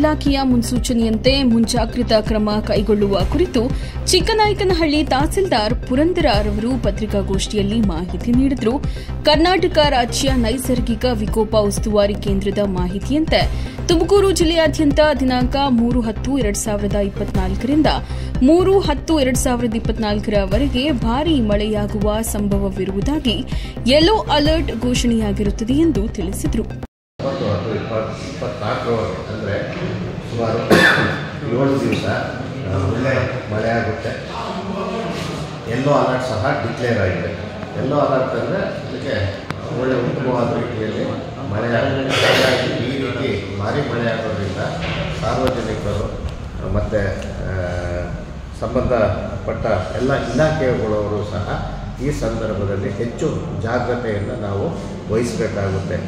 ಇಲಾಖೆಯ ಮುನ್ಸೂಚನೆಯಂತೆ ಮುಂಜಾಗ್ರತಾ ಕ್ರಮ ಕೈಗೊಳ್ಳುವ ಕುರಿತು ಚಿಕ್ಕನಾಯಕನಹಳ್ಳಿ ತಹಸೀಲ್ದಾರ್ ಪುರಂದರ ರವರು ಪತ್ರಿಕಾಗೋಷ್ಠಿಯಲ್ಲಿ ಮಾಹಿತಿ ನೀಡಿದರು. ಕರ್ನಾಟಕ ರಾಜ್ಯ ನೈಸರ್ಗಿಕ ವಿಕೋಪ ಉಸ್ತುವಾರಿ ಕೇಂದ್ರದ ಮಾಹಿತಿಯಂತೆ ತುಮಕೂರು ಜಿಲ್ಲೆಯಾದ್ಯಂತ ದಿನಾಂಕ 3/10/2024 ರಿಂದ 3/10/2024 ರವರೆಗೆ ಭಾರೀ ಮಳೆಯಾಗುವ ಸಂಭವವಿರುವುದಾಗಿ ಯೆಲ್ಲೋ ಅಲರ್ಟ್ ಘೋಷಣೆಯಾಗಿರುತ್ತದೆ ಎಂದು ತಿಳಿಸಿದರು. 24 ಅಂದರೆ ಸುಮಾರು 7 ದಿವಸ ಒಳ್ಳೆ ಮಳೆ ಆಗುತ್ತೆ. ಯೆಲ್ಲೋ ಅಲರ್ಟ್ ಸಹ ಡಿಕ್ಲೇರ್ ಆಗಿದೆ. ಯೆಲ್ಲೋ ಅಲರ್ಟ್ ಅಂದರೆ ಅದಕ್ಕೆ ಒಳ್ಳೆ ಉತ್ತಮವಾದ ರೀತಿಯಲ್ಲಿ ಮಳೆ ಹಾಗಾಗಿ ಈ ರೀತಿ ಭಾರಿ ಮಳೆ ಆಗೋದ್ರಿಂದ ಸಾರ್ವಜನಿಕರು ಮತ್ತು ಸಂಬಂಧಪಟ್ಟ ಎಲ್ಲ ಇಲಾಖೆಗಳವರು ಸಹ ಈ ಸಂದರ್ಭದಲ್ಲಿ ಹೆಚ್ಚು ಜಾಗ್ರತೆಯನ್ನು ನಾವು ವಹಿಸಬೇಕಾಗುತ್ತೆ.